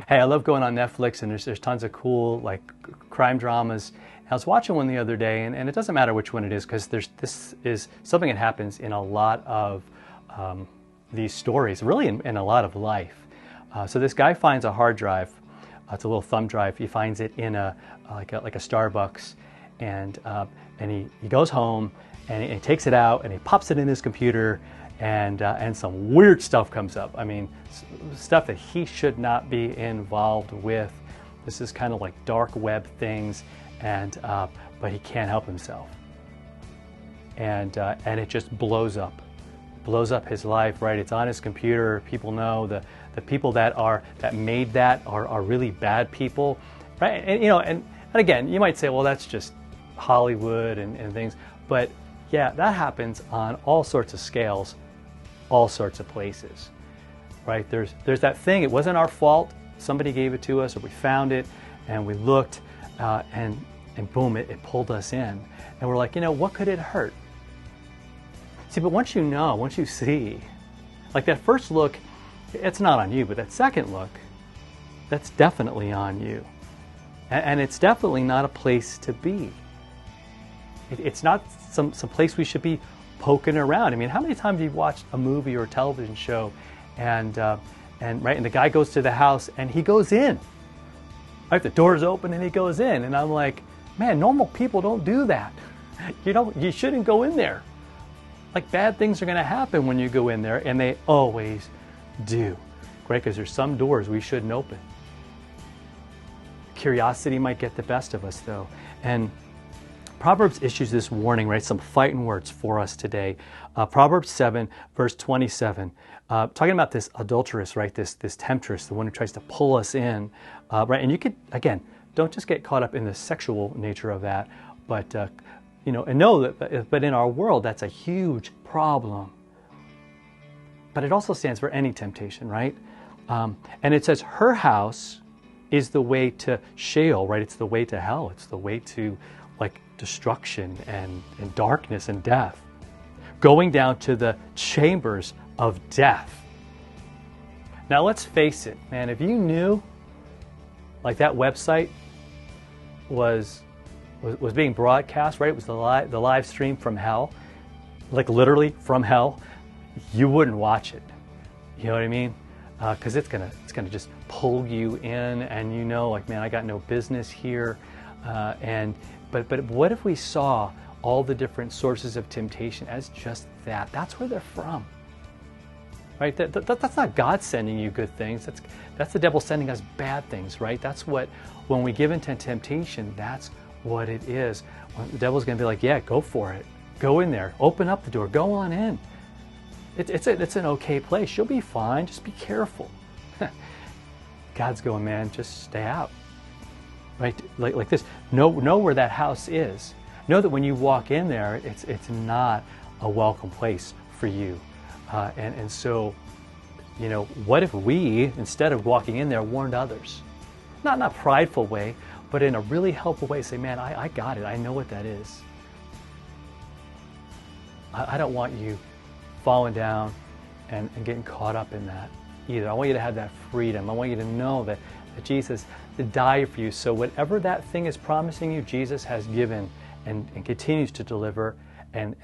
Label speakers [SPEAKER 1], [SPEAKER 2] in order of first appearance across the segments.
[SPEAKER 1] Hey, I love going on Netflix, and there's tons of cool like crime dramas. I was watching one the other day, and it doesn't matter which one it is, because this is something that happens in a lot of these stories, really in a lot of life. So this guy finds a hard drive. It's a little thumb drive. He finds it in like a Starbucks, and he goes home and he takes it out and he pops it in his computer, and some weird stuff comes up. I mean, stuff that he should not be involved with. This is kind of like dark web things, but he can't help himself, and it just blows up his life. Right? It's on his computer. People know the people that made that are really bad people, right? And again, you might say, well, that's just Hollywood and things, but yeah, that happens on all sorts of scales, all sorts of places, right? There's that thing. It wasn't our fault. Somebody gave it to us, or we found it, and we looked, and boom, it pulled us in, and we're like, what could it hurt? See, but once you see, like that first look, it's not on you, but that second look, that's definitely on you, and it's definitely not a place to be. It's not some place we should be poking around. I mean, how many times have you watched a movie or a television show, and the guy goes to the house and he goes in, right? The door's open and he goes in, and I'm like, man, normal people don't do that. You shouldn't go in there. Like, bad things are going to happen when you go in there, and they always do, right? Because there's some doors we shouldn't open. Curiosity might get the best of us, though, and Proverbs issues this warning, right? Some fighting words for us today. Proverbs 7, verse 27, talking about this adulteress, right? This temptress, the one who tries to pull us in, right? And you could, again, don't just get caught up in the sexual nature of that, but and know that. But in our world, that's a huge problem. But it also stands for any temptation, right? And it says her house is the way to Sheol, right? It's the way to hell. It's the way to like destruction and darkness and death, going down to the chambers of death. Now let's face it, man, if you knew like that website was being broadcast, right? It was the live stream from hell, like literally from hell, you wouldn't watch it. You know what I mean? Because it's gonna just pull you in, and like, man, I got no business here, But what if we saw all the different sources of temptation as just that? That's where they're from, right? That's not God sending you good things. That's the devil sending us bad things, right? That's what, when we give into temptation, that's what it is. When the devil's going to be like, yeah, go for it. Go in there. Open up the door. Go on in. It's an okay place. You'll be fine. Just be careful. God's going, man, just stay out. Right, like this. Know where that house is. Know that when you walk in there, it's not a welcome place for you. And so, what if we, instead of walking in there, warned others? Not in a prideful way, but in a really helpful way. Say, man, I got it. I know what that is. I don't want you falling down and getting caught up in that either. I want you to have that freedom. I want you to know that Jesus died for you. So whatever that thing is promising you, Jesus has given and continues to deliver and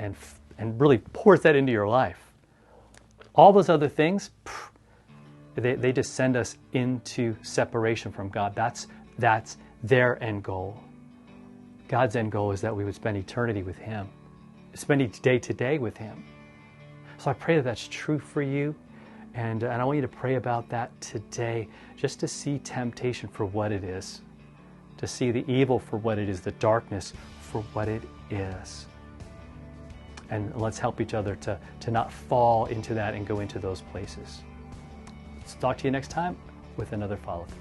[SPEAKER 1] really pours that into your life. All those other things, they just send us into separation from God. That's their end goal. God's end goal is that we would spend eternity with Him, spend each day today with Him. So I pray that that's true for you. And I want you to pray about that today, just to see temptation for what it is, to see the evil for what it is, the darkness for what it is. And let's help each other to not fall into that and go into those places. Let's talk to you next time with another follow-through.